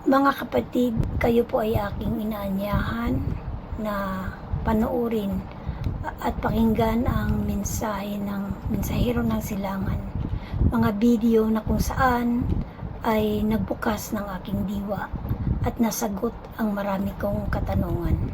Mga kapatid, kayo po ay aking inaanyahan na panoorin at pakinggan ang mensahe ng mensahero ng silangan. Mga video na kung saan ay nagbukas ng aking diwa at nasagot ang marami kong katanungan.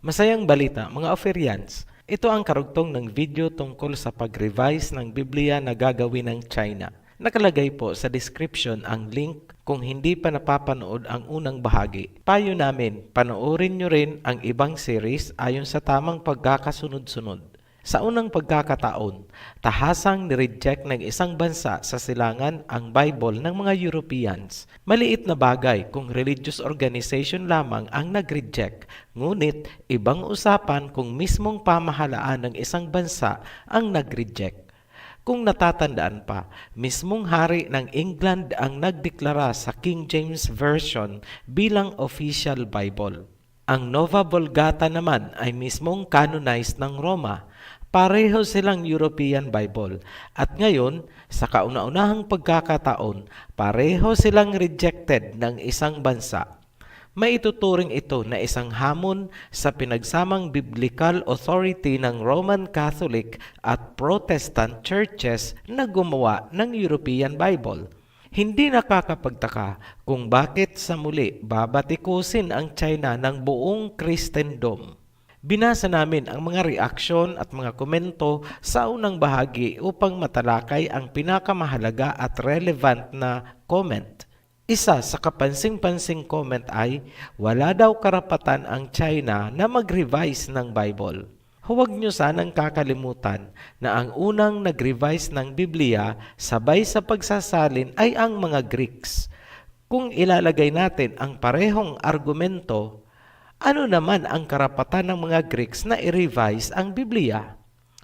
Masayang balita, mga Oferians. Ito ang karugtong ng video tungkol sa pag-revise ng Biblia na gagawin ng China. Nakalagay po sa description ang link kung hindi pa napapanood ang unang bahagi. Payo namin, panoorin nyo rin ang ibang series ayon sa tamang pagkakasunod-sunod. Sa unang pagkakataon, tahasang nireject ng isang bansa sa silangan ang Bible ng mga Europeans. Maliit na bagay kung religious organization lamang ang nag-reject, ngunit ibang usapan kung mismong pamahalaan ng isang bansa ang nag-reject. Kung natatandaan pa, mismong hari ng England ang nagdeklara sa King James Version bilang official Bible. Ang Nova Vulgata naman ay mismong canonized ng Roma. Pareho silang European Bible. At ngayon, sa kauna-unahang pagkakataon, pareho silang rejected ng isang bansa. Maituturing ito na isang hamon sa pinagsamang biblical authority ng Roman Catholic at Protestant churches na gumawa ng European Bible. Hindi nakakapagtaka kung bakit sa muli babatikusin ang China ng buong Kristendom. Binasa namin ang mga reaksyon at mga komento sa unang bahagi upang matalakay ang pinakamahalaga at relevant na comment. Isa sa kapansing-pansing comment ay, wala daw karapatan ang China na mag-revise ng Bible. Huwag niyo sanang kakalimutan na ang unang nag-revise ng Biblia sabay sa pagsasalin ay ang mga Greeks. Kung ilalagay natin ang parehong argumento, ano naman ang karapatan ng mga Greeks na i-revise ang Biblia?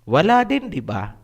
Wala din, di ba?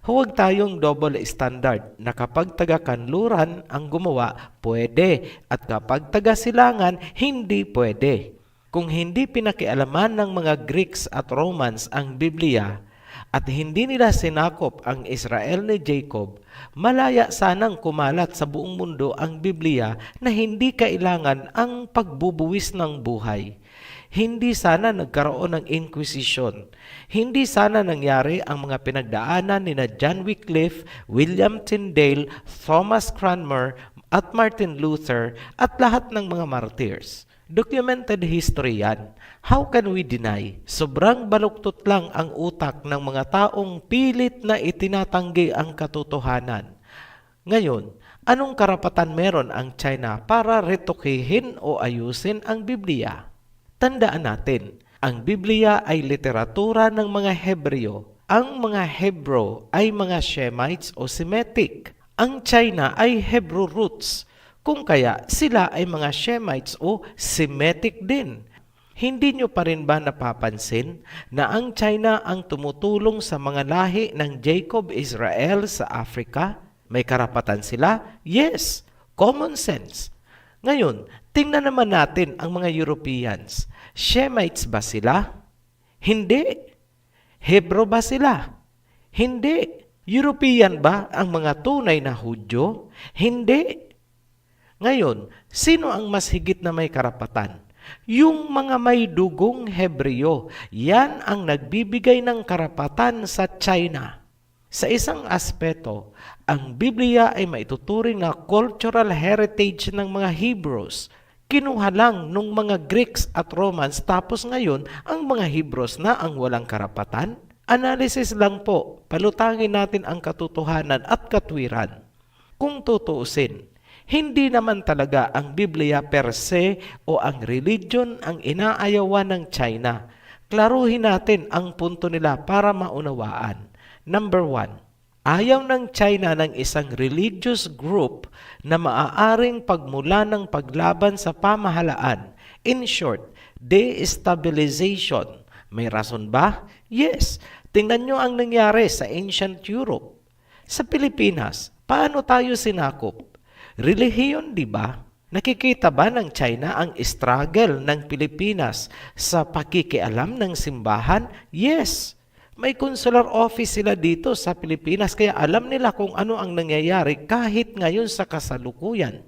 Huwag tayong double standard na kapag taga-kanluran ang gumawa, pwede, at kapag taga-silangan, hindi pwede. Kung hindi pinakialaman ng mga Greeks at Romans ang Biblia at hindi nila sinakop ang Israel ni Jacob, malaya sanang kumalat sa buong mundo ang Biblia na hindi kailangan ang pagbubuwis ng buhay. Hindi sana nagkaroon ng Inquisition. Hindi sana nangyari ang mga pinagdaanan ni John Wycliffe, William Tyndale, Thomas Cranmer at Martin Luther at lahat ng mga martyrs. Documented history yan. How can we deny? Sobrang baluktot lang ang utak ng mga taong pilit na itinatanggi ang katotohanan. Ngayon, anong karapatan meron ang China para retokihin o ayusin ang Biblia? Tandaan natin, ang Biblia ay literatura ng mga Hebreo. Ang mga Hebrew ay mga Shemites o Semitic. Ang China ay Hebrew roots. Kung kaya sila ay mga Shemites o Semitic din. Hindi nyo pa rin ba napapansin na ang China ang tumutulong sa mga lahi ng Jacob Israel sa Africa? May karapatan sila? Yes, common sense. Ngayon, tingnan naman natin ang mga Europeans. Shemites ba sila? Hindi. Hebrew ba sila? Hindi. European ba ang mga tunay na Hudyo? Hindi. Ngayon, sino ang mas higit na may karapatan? Yung mga may dugong Hebreo, yan ang nagbibigay ng karapatan sa China. Sa isang aspeto, ang Biblia ay maituturing na cultural heritage ng mga Hebrews. Kinuha lang nung mga Greeks at Romans tapos ngayon ang mga Hebrews na ang walang karapatan? Analysis lang po, palutangin natin ang katotohanan at katwiran. Kung tutuusin, hindi naman talaga ang Biblia per se o ang religion ang inaayawan ng China. Klaruhin natin ang punto nila para maunawaan. Number 1, ayaw ng China ng isang religious group na maaaring pagmula ng paglaban sa pamahalaan. In short, destabilization. May rason ba? Yes. Tingnan nyo ang nangyari sa ancient Europe. Sa Pilipinas, paano tayo sinakop? Relihiyon, di ba? Nakikita ba ng China ang struggle ng Pilipinas sa pakikialam ng simbahan? Yes. May consular office sila dito sa Pilipinas kaya alam nila kung ano ang nangyayari kahit ngayon sa kasalukuyan.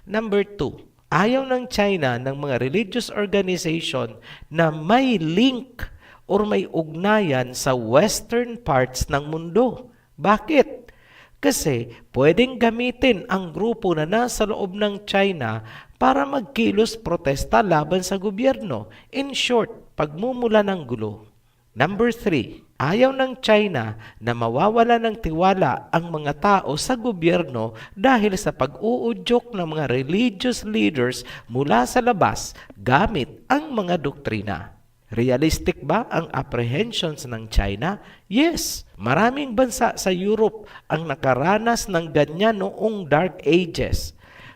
Number 2, ayaw ng China ng mga religious organization na may link or may ugnayan sa western parts ng mundo. Bakit? Kasi pwedeng gamitin ang grupo na nasa loob ng China para magkilos protesta laban sa gobyerno. In short, pagmumula ng gulo. Number 3, ayaw ng China na mawawala ng tiwala ang mga tao sa gobyerno dahil sa pag-uudyok ng mga religious leaders mula sa labas gamit ang mga doktrina. Realistic ba ang apprehensions ng China? Yes, maraming bansa sa Europe ang nakaranas ng ganyan noong Dark Ages.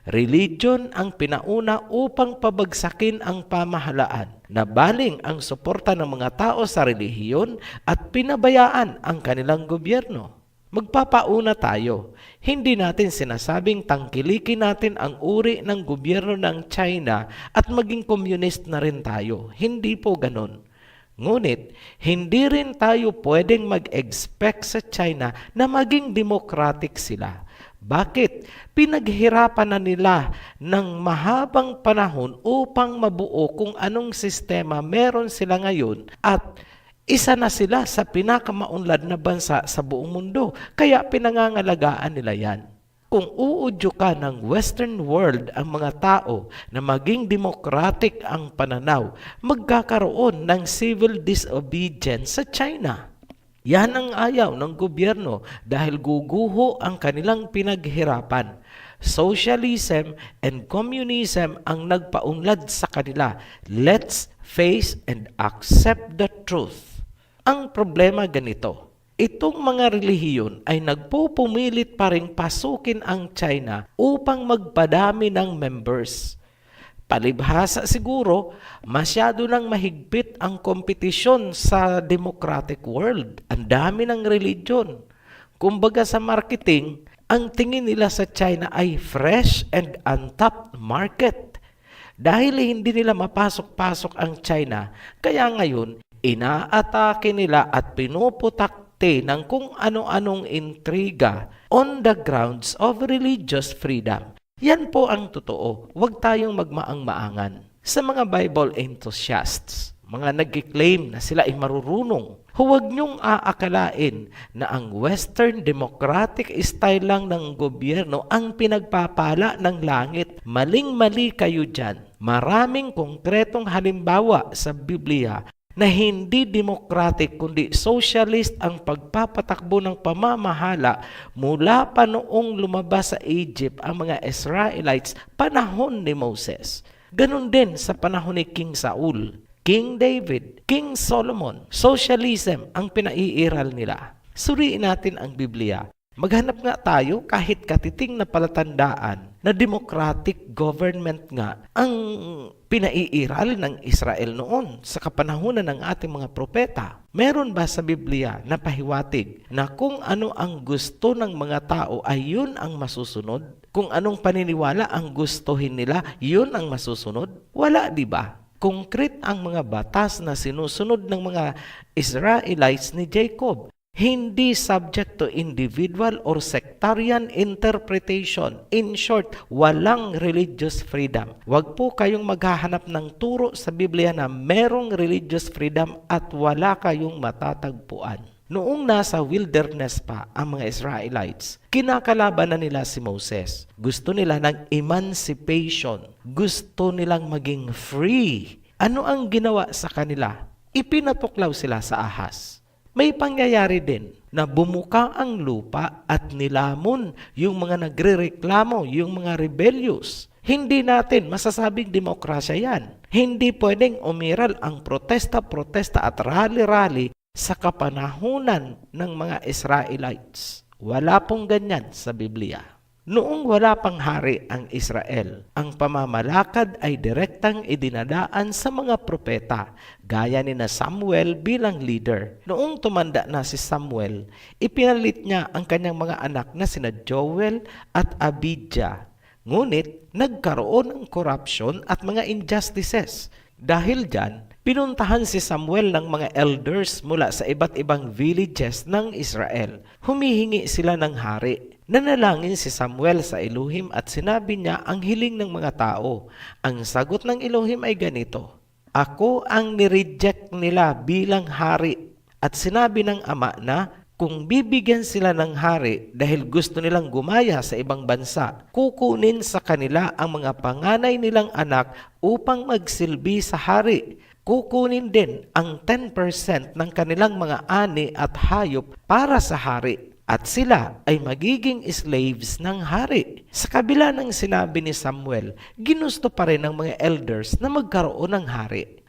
Religion ang pinauna upang pabagsakin ang pamahalaan. Nabaling ang suporta ng mga tao sa relihiyon at pinabayaan ang kanilang gobyerno. Magpapauna tayo. Hindi natin sinasabing tangkilikin natin ang uri ng gobyerno ng China at maging communist na rin tayo. Hindi po ganon. Ngunit, hindi rin tayo pwedeng mag-expect sa China na maging democratic sila. Bakit? Pinaghirapan na nila ng mahabang panahon upang mabuo kung anong sistema meron sila ngayon at isa na sila sa pinakamaunlad na bansa sa buong mundo, kaya pinangangalagaan nila yan. Kung uudyo ka ng Western world ang mga tao na maging democratic ang pananaw, magkakaroon ng civil disobedience sa China. Yan ang ayaw ng gobyerno dahil guguho ang kanilang pinaghirapan. Socialism and communism ang nagpaunlad sa kanila. Let's face and accept the truth. Ang problema ganito, itong mga relihiyon ay nagpupumilit pa ring pasukin ang China upang magpadami ng members. Palibhasa siguro, masyado nang mahigpit ang kompetisyon sa democratic world. Ang dami ng religion. Kumbaga sa marketing, ang tingin nila sa China ay fresh and untapped market. Dahil hindi nila mapasok-pasok ang China, kaya ngayon, inaatake nila at pinuputakte ng kung ano-anong intriga on the grounds of religious freedom. Yan po ang totoo. Huwag tayong magmaang-maangan. Sa mga Bible enthusiasts, mga nag-claim na sila ay marurunong, huwag niyong aakalain na ang Western democratic style lang ng gobyerno ang pinagpapala ng langit. Maling-mali kayo dyan. Maraming konkretong halimbawa sa Biblia na hindi democratic kundi socialist ang pagpapatakbo ng pamamahala mula pa noong lumabas sa Egypt ang mga Israelites panahon ni Moses. Ganon din sa panahon ni King Saul, King David, King Solomon. Socialism ang pinaiiral nila. Suriin natin ang Biblia. Maghanap nga tayo kahit katiting na palatandaan na democratic government nga ang pinaiiral ng Israel noon sa kapanahunan ng ating mga propeta. Meron ba sa Biblia na pahiwatig na kung ano ang gusto ng mga tao ay yun ang masusunod? Kung anong paniniwala ang gustuhin nila, yun ang masusunod? Wala, di ba? Konkret ang mga batas na sinusunod ng mga Israelites ni Jacob. Hindi subject to individual or sectarian interpretation. In short, walang religious freedom. Huwag po kayong maghahanap ng turo sa Biblia na merong religious freedom at wala kayong matatagpuan. Noong nasa wilderness pa ang mga Israelites, kinakalaban na nila si Moses. Gusto nila ng emancipation. Gusto nilang maging free. Ano ang ginawa sa kanila? Ipinatuklaw sila sa ahas. May pangyayari din na bumuka ang lupa at nilamon yung mga nagrereklamo, yung mga rebellious. Hindi natin masasabing demokrasya yan. Hindi pwedeng umiral ang protesta at rally-rally sa kapanahunan ng mga Israelites. Wala pong ganyan sa Biblia. Noong wala pang hari ang Israel, ang pamamalakad ay direktang idinadaan sa mga propeta, gaya ni na Samuel bilang leader. Noong tumanda na si Samuel, ipinalit niya ang kanyang mga anak na sina Joel at Abijah. Ngunit, nagkaroon ng corruption at mga injustices. Dahil dyan, pinuntahan si Samuel ng mga elders mula sa iba't ibang villages ng Israel. Humihingi sila ng hari. Nanalangin si Samuel sa Elohim at sinabi niya ang hiling ng mga tao. Ang sagot ng Elohim ay ganito, "Ako ang nireject nila bilang hari." At sinabi ng ama na, kung bibigyan sila ng hari dahil gusto nilang gumaya sa ibang bansa, kukunin sa kanila ang mga panganay nilang anak upang magsilbi sa hari. Kukunin din ang 10% ng kanilang mga ani at hayop para sa hari. At sila ay magiging slaves ng hari. Sa kabila ng sinabi ni Samuel, ginusto pa rin ng mga elders na magkaroon ng hari.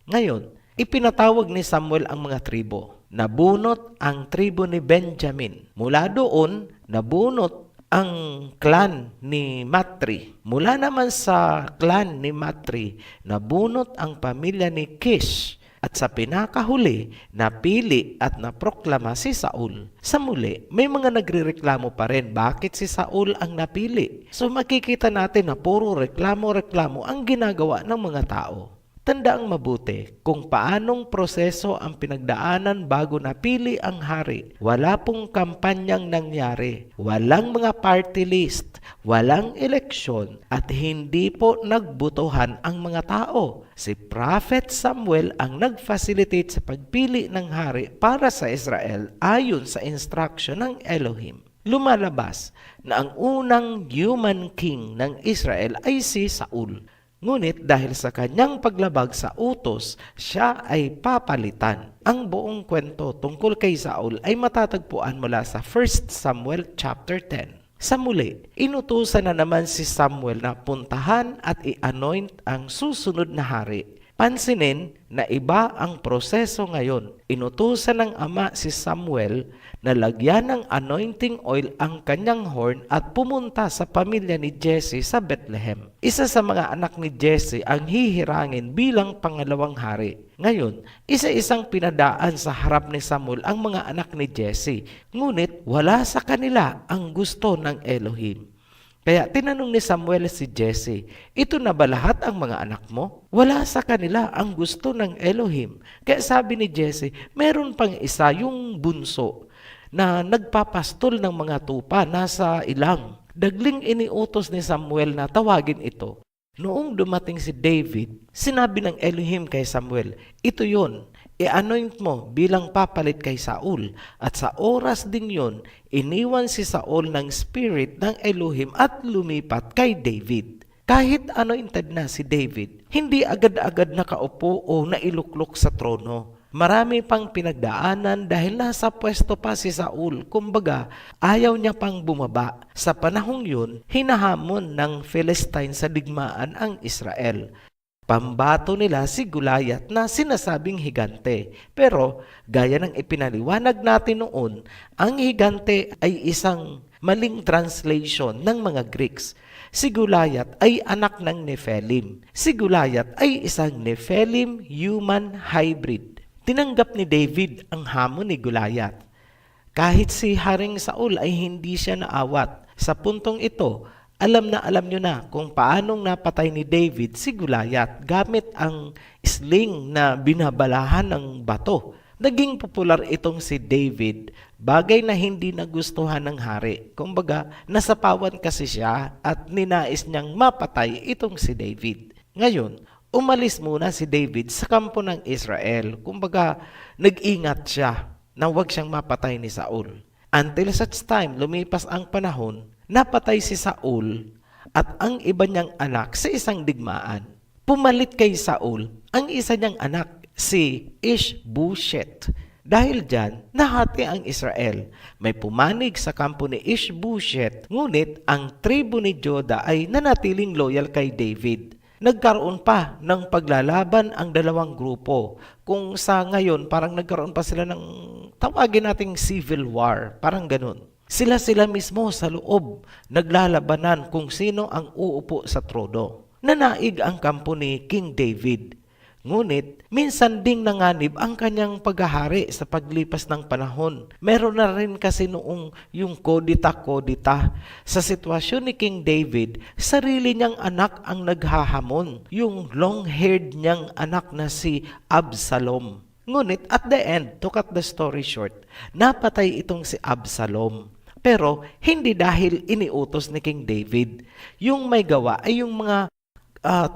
Ngayon, ipinatawag ni Samuel ang mga tribo. Nabunot ang tribo ni Benjamin. Mula doon, nabunot ang clan ni Matri. Mula naman sa clan ni Matri, nabunot ang pamilya ni Kish. At sa pinakahuli, napili at naproklama si Saul. Sa muli, may mga nagrereklamo pa rin bakit si Saul ang napili. So makikita natin na puro reklamo-reklamo ang ginagawa ng mga tao. Tandaang mabuti kung paanong proseso ang pinagdaanan bago napili ang hari. Wala pong kampanyang nangyari. Walang mga party list. Walang eleksyon. At hindi po nagbutuhan ang mga tao. Si Prophet Samuel ang nag-facilitate sa pagpili ng hari para sa Israel ayon sa instruction ng Elohim. Lumalabas na ang unang human king ng Israel ay si Saul. Ngunit dahil sa kanyang paglabag sa utos, siya ay papalitan. Ang buong kwento tungkol kay Saul ay matatagpuan mula sa 1 Samuel chapter 10. Sa muli, inutusan na naman si Samuel na puntahan at i-anoint ang susunod na hari. Pansinin na iba ang proseso ngayon. Inutusan ng ama si Samuel na lagyan ng anointing oil ang kanyang horn at pumunta sa pamilya ni Jesse sa Bethlehem. Isa sa mga anak ni Jesse ang hihirangin bilang pangalawang hari. Ngayon, isa-isang pinadaan sa harap ni Samuel ang mga anak ni Jesse. Ngunit wala sa kanila ang gusto ng Elohim. Kaya tinanong ni Samuel si Jesse, "Ito na ba lahat ang mga anak mo?" Wala sa kanila ang gusto ng Elohim. Kaya sabi ni Jesse, meron pang isa, yung bunso, na nagpapastol ng mga tupa, nasa ilang. Dagling iniutos ni Samuel na tawagin ito. Noong dumating si David, sinabi ng Elohim kay Samuel, "Ito yon. I-anoint mo bilang papalit kay Saul." At sa oras din yon, iniwan si Saul ng spirit ng Elohim at lumipat kay David. Kahit anointed na si David, hindi agad-agad nakaupo o nailuklok sa trono. Marami pang pinagdaanan dahil nasa pwesto pa si Saul. Kumbaga, ayaw niya pang bumaba. Sa panahong yun, hinahamon ng Philistine sa digmaan ang Israel. Pambato nila si Goliath na sinasabing higante. Pero gaya ng ipinaliwanag natin noon, ang higante ay isang maling translation ng mga Greeks. Si Goliath ay anak ng Nephilim. Si Goliath ay isang Nephilim-human hybrid. Tinanggap ni David ang hamon ni Goliath. Kahit si Haring Saul ay hindi siya naawat. Sa puntong ito, alam nyo na kung paanong napatay ni David si Goliath gamit ang sling na binabalahan ng bato. Naging popular itong si David, bagay na hindi nagustuhan ng hari. Kumbaga, nasapawan kasi siya at ninais niyang mapatay itong si David. Ngayon, umalis muna si David sa kampo ng Israel. Kumbaga, nag-ingat siya na huwag siyang mapatay ni Saul. Until such time, lumipas ang panahon, napatay si Saul at ang iba niyang anak sa isang digmaan. Pumalit kay Saul ang isa niyang anak, si Ishbosheth. Dahil dyan, nahati ang Israel. May pumanig sa kampo ni Ishbosheth, ngunit ang tribo ni Judah ay nanatiling loyal kay David. Nagkaroon pa ng paglalaban ang dalawang grupo. Kung sa ngayon, parang nagkaroon pa sila ng tawagin nating civil war, parang ganun. Sila mismo sa loob, naglalabanan kung sino ang uupo sa trono. Nanaig ang kampo ni King David. Ngunit, minsan ding nanganib ang kanyang paghahari sa paglipas ng panahon. Meron na rin kasi noong yung kodita-kodita. Sa sitwasyon ni King David, sarili niyang anak ang naghahamon. Yung long-haired niyang anak na si Absalom. Ngunit at the end, to cut the story short, napatay itong si Absalom. Pero hindi dahil iniutos ni King David. Yung may gawa ay yung mga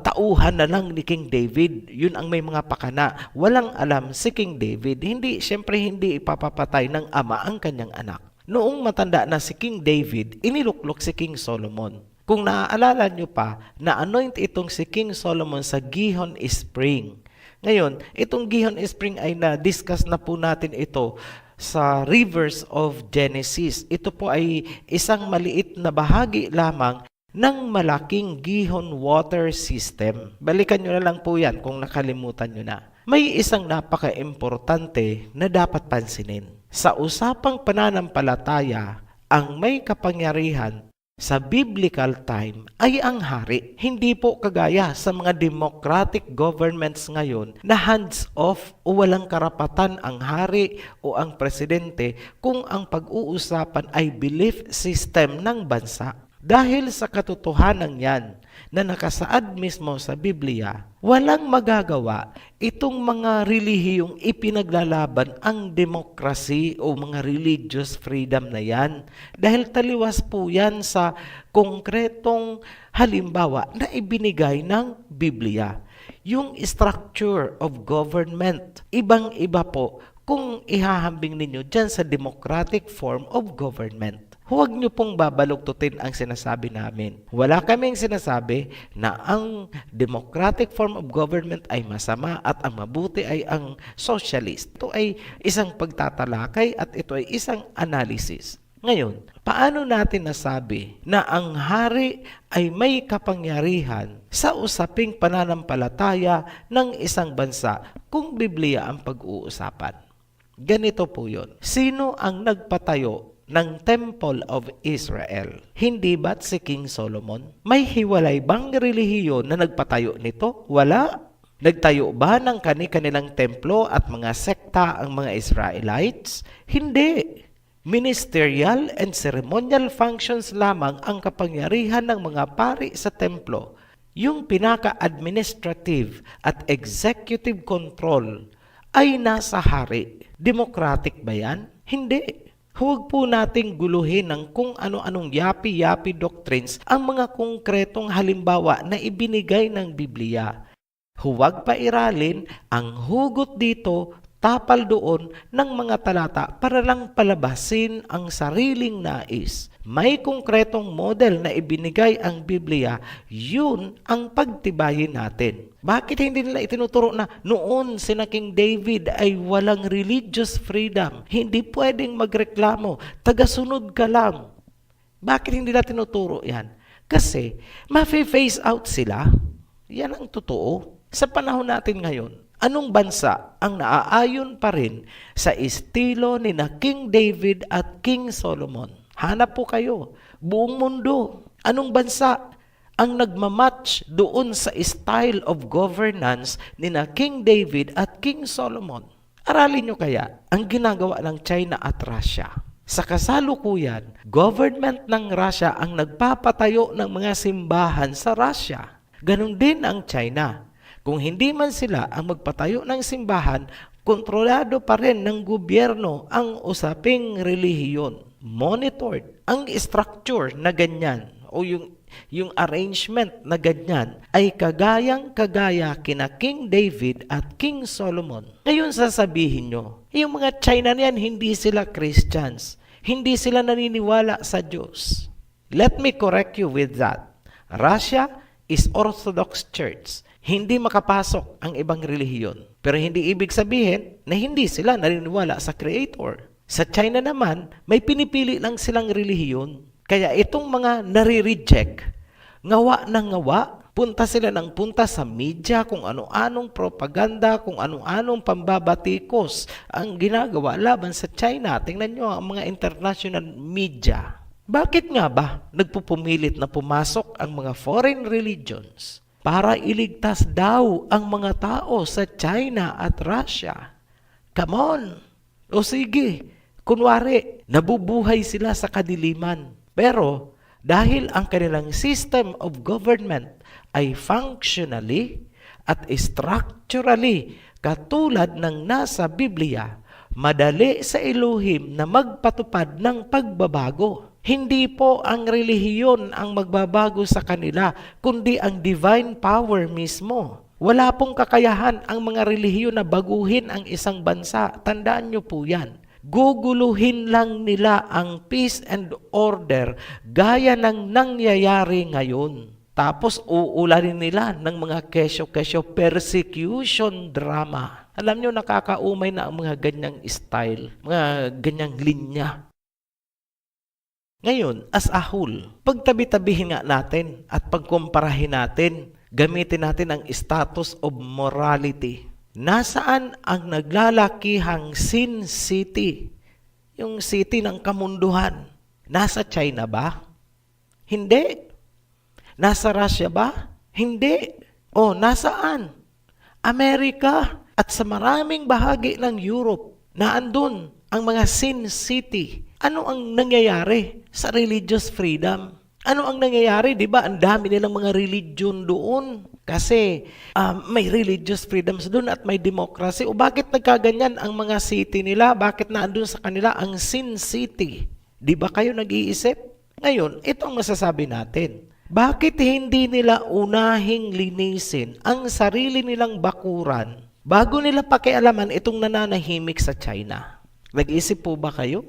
tauhan na lang ni King David. Yun ang may mga pakana. Walang alam si King David. Siyempre hindi ipapapatay ng ama ang kanyang anak. Noong matanda na si King David, iniluklok si King Solomon. Kung naaalala nyo pa, na-anoint itong si King Solomon sa Gihon Spring. Ngayon, itong Gihon Spring ay na-discuss na po natin ito sa Rivers of Genesis. Ito po ay isang maliit na bahagi lamang ng malaking Gihon water system. Balikan nyo na lang po yan kung nakalimutan nyo na. May isang napaka-importante na dapat pansinin. Sa usapang pananampalataya, ang may kapangyarihan sa biblical time ay ang hari. Hindi po kagaya sa mga democratic governments ngayon na hands-off o walang karapatan ang hari o ang presidente kung ang pag-uusapan ay belief system ng bansa. Dahil sa katotohanan yan na nakasaad mismo sa Biblia, walang magagawa itong mga relihiyong ipinaglalaban ang demokrasi o mga religious freedom na yan. Dahil taliwas po yan sa konkretong halimbawa na ibinigay ng Biblia. Yung structure of government, ibang-iba po kung ihahambing ninyo dyan sa democratic form of government. Huwag niyo pong babaluktutin ang sinasabi namin. Wala kaming sinasabi na ang democratic form of government ay masama at ang mabuti ay ang socialist. Ito ay isang pagtatalakay at ito ay isang analysis. Ngayon, paano natin nasabi na ang hari ay may kapangyarihan sa usaping pananampalataya ng isang bansa kung Biblia ang pag-uusapan? Ganito po yun. Sino ang nagpatayo ng Temple of Israel? Hindi ba't si King Solomon? May hiwalay bang relihiyon na nagpatayo nito? Wala. Nagtayo ba ng kani-kanilang templo at mga sekta ang mga Israelites? Hindi. Ministerial and ceremonial functions lamang ang kapangyarihan ng mga pari sa templo. Yung pinaka-administrative at executive control ay nasa hari. Democratic ba yan? Hindi. Huwag po nating guluhin ng kung ano-anong yapi-yapi doctrines ang mga konkretong halimbawa na ibinigay ng Biblia. Huwag pairalin ang hugot dito, tapal doon ng mga talata para lang palabasin ang sariling nais. May konkretong model na ibinigay ang Biblia, yun ang pagtibayin natin. Bakit hindi nila itinuturo na noon sina King David ay walang religious freedom? Hindi pwedeng magreklamo, tagasunod ka lang. Bakit hindi nila tinuturo yan? Kasi ma-phase out sila. Yan ang totoo. Sa panahon natin ngayon, anong bansa ang naaayon pa rin sa estilo ni na King David at King Solomon? Hanap po kayo. Buong mundo. Anong bansa ang nagmamatch doon sa style of governance ni na King David at King Solomon? Aralin nyo kaya ang ginagawa ng China at Russia. Sa kasalukuyan, government ng Russia ang nagpapatayo ng mga simbahan sa Russia. Ganon din ang China. Kung hindi man sila ang magpatayo ng simbahan, kontrolado pa rin ng gobyerno ang usaping relihiyon. Monitored ang structure na ganyan o yung yung arrangement na ganyan ay kagaya kina King David at King Solomon. Ngayon sasabihin nyo, yung mga China niyan, hindi sila Christians. Hindi sila naniniwala sa Diyos. Let me correct you with that. Russia is Orthodox Church. Hindi makapasok ang ibang relihiyon. Pero hindi ibig sabihin na hindi sila naniniwala sa Creator. Sa China naman, may pinipili lang silang relihiyon. Kaya itong mga nare-reject, ngawa ng ngawa, punta sila ng punta sa media, kung ano-anong propaganda, kung ano-anong pambabatikos ang ginagawa laban sa China. Tingnan nyo ang mga international media. Bakit nga ba nagpupumilit na pumasok ang mga foreign religions para iligtas daw ang mga tao sa China at Russia? Come on! O sige, kunwari, nabubuhay sila sa kadiliman. Pero dahil ang kanilang system of government ay functionally at structurally katulad ng nasa Biblia, madali sa Elohim na magpatupad ng pagbabago. Hindi po ang relihiyon ang magbabago sa kanila, kundi ang divine power mismo. Wala pong kakayahan ang mga relihiyon na baguhin ang isang bansa. Tandaan nyo po yan. Guguluhin lang nila ang peace and order gaya ng nangyayari ngayon. Tapos uulanin nila ng mga kesyo-kesyo persecution drama. Alam nyo, nakakaumay na ang mga ganyang style, mga ganyang linya. Ngayon, as a whole, pagtabi-tabihin nga natin at pagkumparahin natin, gamitin natin ang status of morality. Nasaan ang naglalakihang Sin City? Yung city ng kamunduhan. Nasa China ba? Hindi. Nasa Russia ba? Hindi. O, nasaan? Amerika at sa maraming bahagi ng Europe na andun ang mga Sin City. Ano ang nangyayari sa religious freedom? Ano ang nangyayari? Di ba? Ang dami nilang mga religion doon. Kasi may religious freedoms doon at may democracy. O bakit nagkaganyan ang mga city nila? Bakit naandun sa kanila ang Sin City? Di ba kayo nag-iisip? Ngayon, ito ang masasabi natin. Bakit hindi nila unahing linisin ang sarili nilang bakuran bago nila pakialaman itong nananahimik sa China? Nag-iisip po ba kayo?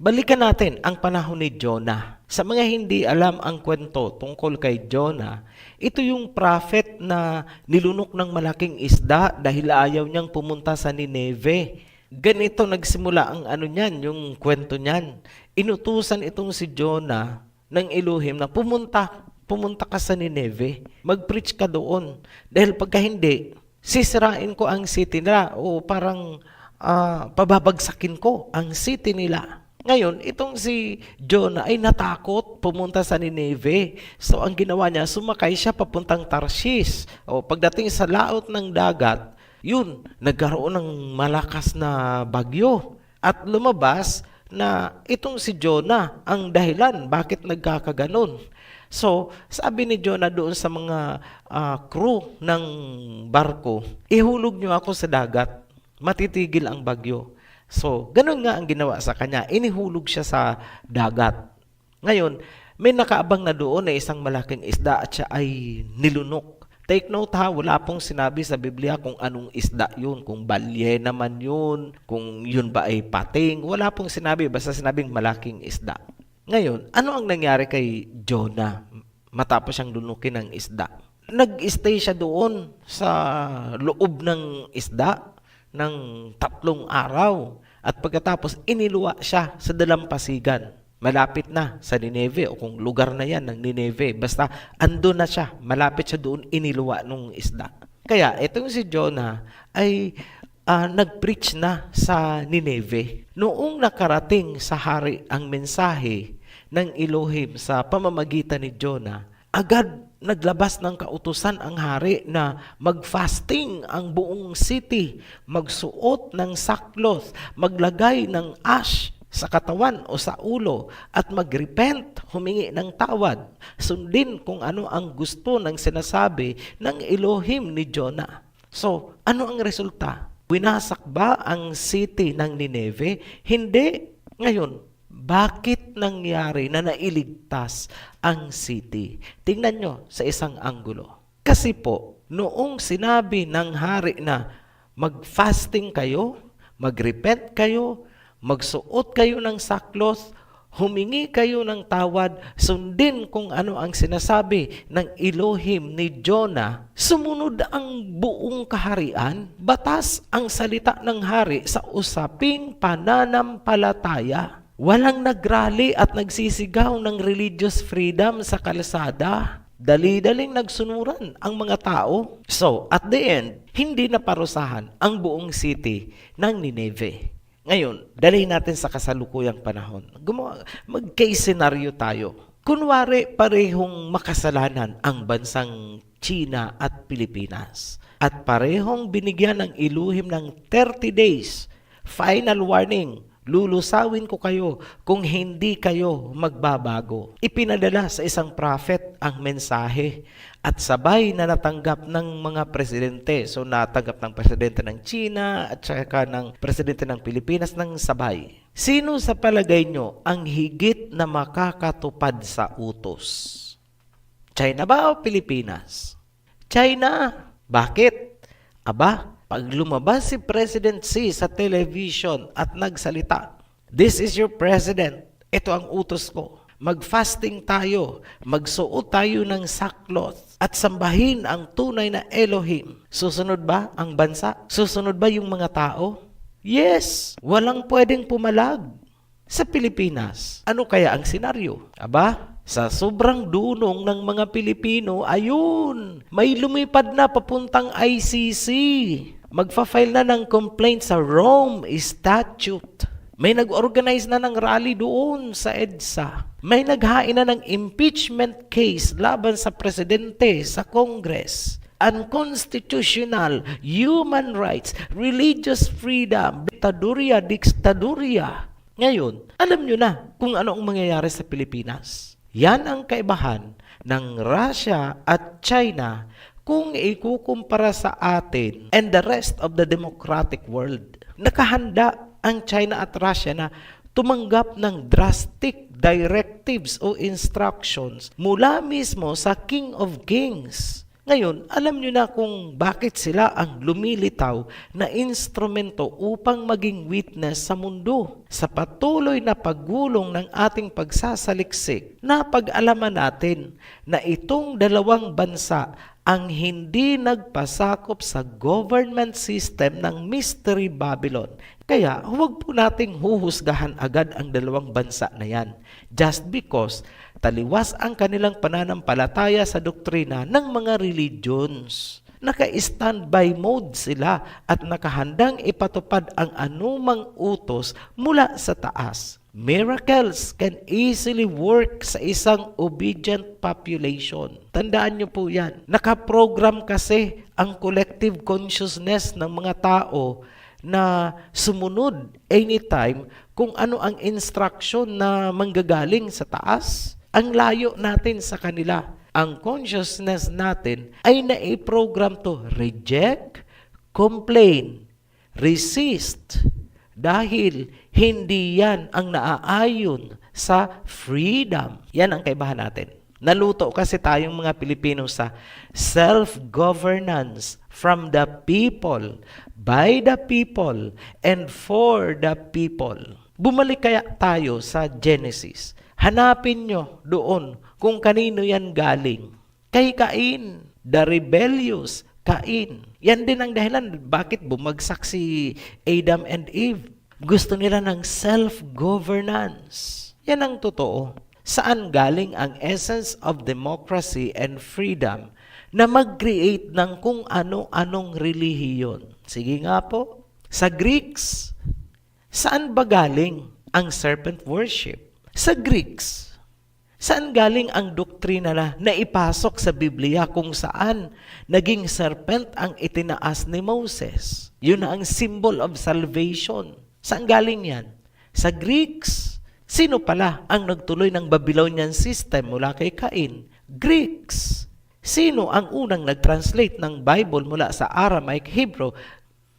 Balikan natin ang panahon ni Jonah. Sa mga hindi alam ang kwento tungkol kay Jonah, ito yung prophet na nilunok ng malaking isda dahil ayaw niyang pumunta sa Nineveh. Ganito nagsimula ang niyan, yung kwento niyan. Inutusan itong si Jonah ng Elohim na pumunta ka sa Nineveh. Mag-preach ka doon. Dahil pagka hindi, sisirain ko ang city nila o parang pababagsakin ko ang city nila. Ngayon, itong si Jonah ay natakot pumunta sa Nineveh. So, ang ginawa niya, sumakay siya papuntang Tarshish. O, pagdating sa laot ng dagat, yun, nagkaroon ng malakas na bagyo. At lumabas na itong si Jonah ang dahilan bakit nagkakaganon. So, sabi ni Jonah doon sa mga crew ng barko, ihulog niyo ako sa dagat, matitigil ang bagyo. So, ganun nga ang ginawa sa kanya. Inihulog siya sa dagat. Ngayon, may nakaabang na doon na isang malaking isda at siya ay nilunok. Take note ha, wala pong sinabi sa Biblia kung anong isda yun, kung balyena man yun, kung yun ba ay pating. Wala pong sinabi, basta sinabing malaking isda. Ngayon, ano ang nangyari kay Jonah matapos siyang lunukin ng isda? Nag-stay siya doon sa loob ng isda ng 3 araw. At pagkatapos, iniluwa siya sa dalampasigan. Malapit na sa Nineveh o kung lugar na yan ng Nineveh. Basta ando na siya. Malapit siya doon, iniluwa nung isda. Kaya itong si Jonah ay nag-preach na sa Nineveh. Noong nakarating sa hari ang mensahe ng Elohim sa pamamagitan ni Jonah, agad naglabas ng kautusan ang hari na mag-fasting ang buong city, magsuot ng sackcloth, maglagay ng ash sa katawan o sa ulo at mag-repent, humingi ng tawad, sundin kung ano ang gusto ng sinasabi ng Elohim ni Jonah. So, ano ang resulta? Winasak ba ang city ng Nineveh? Hindi. Ngayon, bakit nangyari na nailigtas ang city? Tingnan nyo sa isang anggulo. Kasi po, noong sinabi ng hari na mag-fasting kayo, mag-repent kayo, magsuot kayo ng sackcloth, humingi kayo ng tawad, sundin kung ano ang sinasabi ng Elohim ni Jonah, sumunod ang buong kaharian, batas ang salita ng hari sa usaping pananampalataya. Walang nagrally at nagsisigaw ng religious freedom sa kalsada. Dali-daling nagsunuran ang mga tao. So, at the end, hindi na parusahan ang buong city ng Nineveh. Ngayon, dalhin natin sa kasalukuyang panahon. Mag-case scenario tayo. Kunwari, parehong makasalanan ang bansang China at Pilipinas. At parehong binigyan ng Elohim ng 30 days. Final warning, lulusawin ko kayo kung hindi kayo magbabago. Ipinadala sa isang prophet ang mensahe at sabay na natanggap ng mga presidente. So natanggap ng presidente ng China at saka ng presidente ng Pilipinas ng sabay. Sino sa palagay nyo ang higit na makakatupad sa utos? China ba o Pilipinas? China. Bakit? Aba, pag lumabas si President Xi sa television at nagsalita, "This is your president. Ito ang utos ko. Mag-fasting tayo, magsuot tayo ng sackcloth at sambahin ang tunay na Elohim." Susunod ba ang bansa? Susunod ba yung mga tao? Yes, walang pwedeng pumalag. Sa Pilipinas, ano kaya ang senaryo? Aba, sa sobrang dunong ng mga Pilipino, ayun, may lumipad na papuntang ICC. Magfa-file na ng complaint sa Rome Statute. May nag-organize na ng rally doon sa EDSA. May naghain na ng impeachment case laban sa presidente sa Congress. Unconstitutional, human rights, religious freedom, diktadoria. Ngayon, alam nyo na kung ano ang mangyayari sa Pilipinas. Yan ang kaibahan ng Russia at China kung ikukumpara sa atin and the rest of the democratic world. Nakahanda ang China at Russia na tumanggap ng drastic directives o instructions mula mismo sa King of Kings. Ngayon, alam nyo na kung bakit sila ang lumilitaw na instrumento upang maging witness sa mundo. Sa patuloy na paggulong ng ating pagsasaliksik, napag-alaman natin na itong dalawang bansa ang hindi nagpasakop sa government system ng Mystery Babylon. Kaya huwag po nating huhusgahan agad ang dalawang bansa na yan just because taliwas ang kanilang pananampalataya sa doktrina ng mga religions. Naka-standby mode sila at nakahandang ipatupad ang anumang utos mula sa taas. Miracles can easily work sa isang obedient population. Tandaan nyo po yan. Nakaprogram kasi ang collective consciousness ng mga tao na sumunod anytime kung ano ang instruction na manggagaling sa taas. Ang layo natin sa kanila. Ang consciousness natin ay nai-program to reject, complain, resist. Dahil hindi yan ang naaayon sa freedom. Yan ang kaibahan natin. Naluto kasi tayong mga Pilipino sa self-governance from the people, by the people, and for the people. Bumalik kaya tayo sa Genesis. Hanapin nyo doon kung kanino yan galing. Kay Cain, the rebellious Cain. Yan din ang dahilan bakit bumagsak si Adam and Eve. Gusto nila ng self-governance. Yan ang totoo. Saan galing ang essence of democracy and freedom na mag-create ng kung ano-anong relihiyon? Sige nga po. Sa Greeks, saan ba galing ang serpent worship? Sa Greeks, saan galing ang doktrina na naipasok sa Biblia kung saan naging serpent ang itinaas ni Moses? Yun ang symbol of salvation. Saan galing yan? Sa Greeks. Sino pala ang nagtuloy ng Babylonian system mula kay Cain? Greeks. Sino ang unang nag-translate ng Bible mula sa Aramaic Hebrew?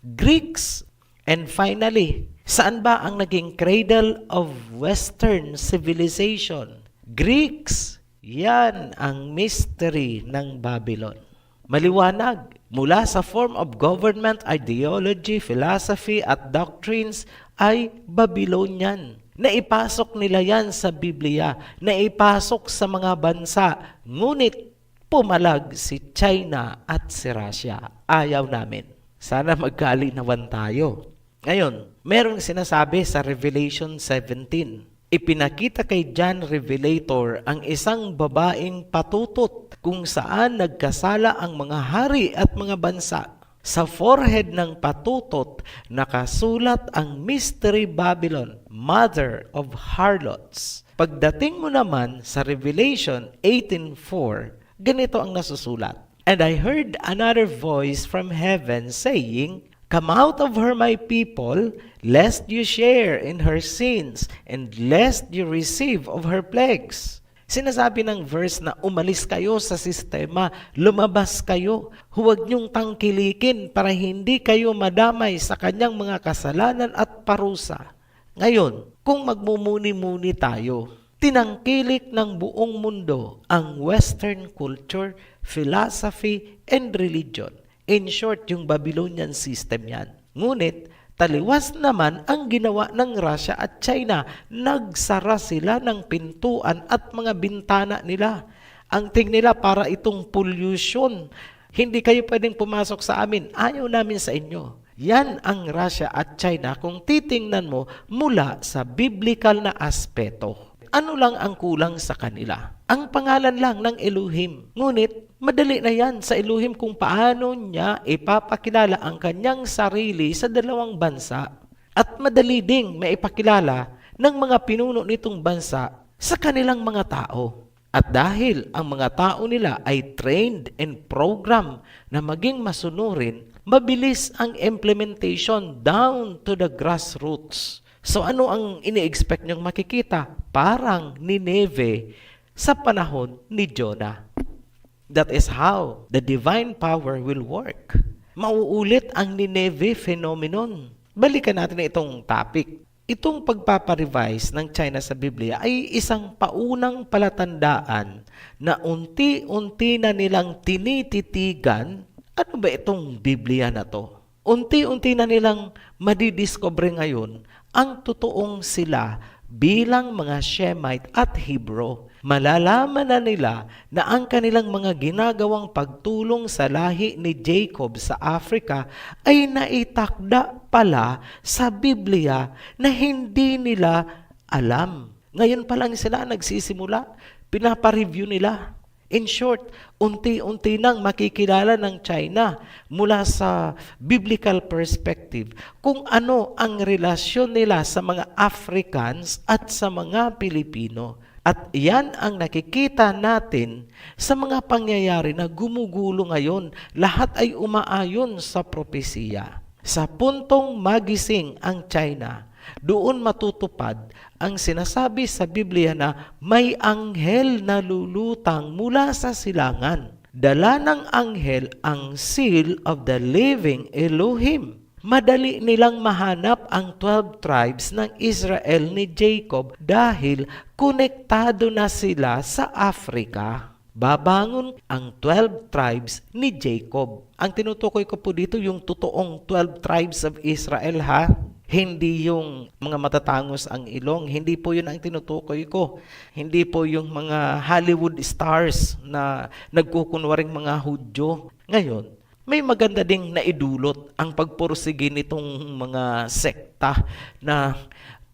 Greeks. And finally, Saan ba ang naging cradle of Western civilization? Greeks. Yan ang mystery ng Babylon. Maliwanag, mula sa form of government, ideology, philosophy at doctrines ay Babylonian. Naipasok nila yan sa Biblia, naipasok sa mga bansa, ngunit pumalag si China at si Russia. Ayaw namin. Sana magkalinawan tayo. Ngayon, merong sinasabi sa Revelation 17. Ipinakita kay John Revelator ang isang babaeng patutot kung saan nagkasala ang mga hari at mga bansa. Sa forehead ng patutot, nakasulat ang Mystery Babylon, Mother of Harlots. Pagdating mo naman sa Revelation 18:4, ganito ang nasusulat. And I heard another voice from heaven saying, Come out of her, my people, lest you share in her sins, and lest you receive of her plagues. Sinasabi ng verse na umalis kayo sa sistema, lumabas kayo. Huwag niyong tangkilikin para hindi kayo madamay sa kanyang mga kasalanan at parusa. Ngayon, kung magmumuni-muni tayo, tinangkilik ng buong mundo ang Western culture, philosophy, and religion. In short, yung Babylonian system yan. Ngunit, taliwas naman ang ginawa ng Russia at China. Nagsara sila ng pintuan at mga bintana nila. Ang tingin nila para itong pollution. Hindi kayo pwedeng pumasok sa amin. Ayaw namin sa inyo. Yan ang Russia at China kung titingnan mo mula sa biblical na aspeto. Ano lang ang kulang sa kanila? Ang pangalan lang ng Elohim. Ngunit, madali na yan sa Elohim kung paano niya ipapakilala ang kanyang sarili sa dalawang bansa. At madali ding maipakilala ng mga pinuno nitong bansa sa kanilang mga tao. At dahil ang mga tao nila ay trained and programmed na maging masunurin, mabilis ang implementation down to the grassroots. So ano ang ini-expect niyong makikita? Parang Nineveh sa panahon ni Jonah. That is how the divine power will work. Mauulit ang Nineveh phenomenon. Balikan natin itong topic. Itong pagpaparevise ng China sa Biblia ay isang paunang palatandaan na unti-unti na nilang tinititigan, ano ba itong Biblia na to? Unti-unti na nilang madidiscover ngayon ang totoong sila bilang mga Shemite at Hebrew. Malalaman na nila na ang kanilang mga ginagawang pagtulong sa lahi ni Jacob sa Africa ay naitakda pala sa Biblia na hindi nila alam. Ngayon pa lang sila nagsisimula, pinapareview nila. In short, unti-unti nang makikilala ng China mula sa biblical perspective kung ano ang relasyon nila sa mga Africans at sa mga Pilipino. At yan ang nakikita natin sa mga pangyayari na gumugulo ngayon. Lahat ay umaayon sa propesiya. Sa puntong magising ang China, doon matutupad ang sinasabi sa Biblia na may anghel na lulutang mula sa silangan. Dala ng anghel ang seal of the living Elohim. Madali nilang mahanap ang 12 tribes ng Israel ni Jacob dahil konektado na sila sa Africa. Babangon ang 12 tribes ni Jacob. Ang tinutukoy ko po dito yung totoong 12 tribes of Israel ha. Hindi yung mga matatangos ang ilong. Hindi po yun ang tinutukoy ko. Hindi po yung mga Hollywood stars na nagkukunwaring mga Hudyo. Ngayon, may maganda ding naidulot ang pagpursige nitong mga sekta na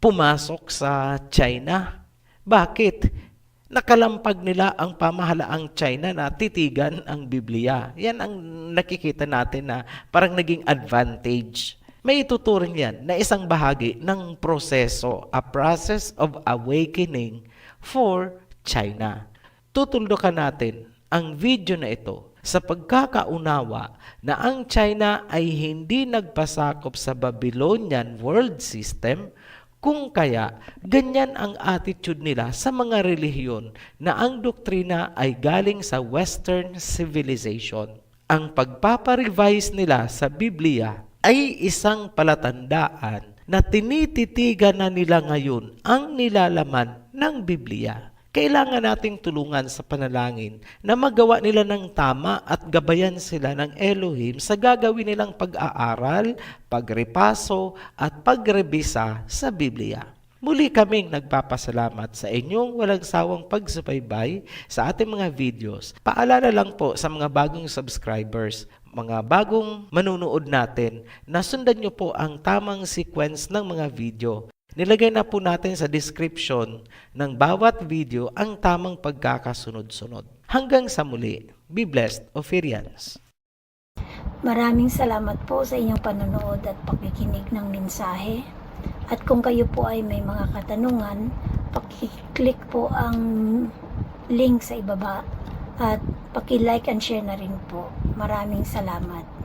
pumasok sa China. Bakit? Nakalampag nila ang pamahalaang China na titigan ang Biblia. Yan ang nakikita natin na parang naging advantage. May ituturing yan na isang bahagi ng proseso, a process of awakening for China. Tutuldukan natin ang video na ito sa pagkakaunawa na ang China ay hindi nagpasakop sa Babylonian world system, kung kaya ganyan ang attitude nila sa mga relihiyon na ang doktrina ay galing sa Western civilization. Ang pagpaparevise nila sa Biblia ay isang palatandaan na tinititigan na nila ngayon ang nilalaman ng Biblia. Kailangan nating tulungan sa panalangin na magawa nila ng tama at gabayan sila ng Elohim sa gagawin nilang pag-aaral, pagrepaso at pagrebisa sa Biblia. Muli kaming nagpapasalamat sa inyong walang sawang pagsubaybay sa ating mga videos. Paalala lang po sa mga bagong subscribers, mga bagong manunood natin, na sundan nyo po ang tamang sequence ng mga video. Nilagay na po natin sa description ng bawat video ang tamang pagkakasunod-sunod. Hanggang sa muli, be blessed, Ophirians. Maraming salamat po sa inyong panonood at pakikinig ng mensahe. At kung kayo po ay may mga katanungan, paki-click po ang link sa ibaba at paki-like and share na rin po. Maraming salamat.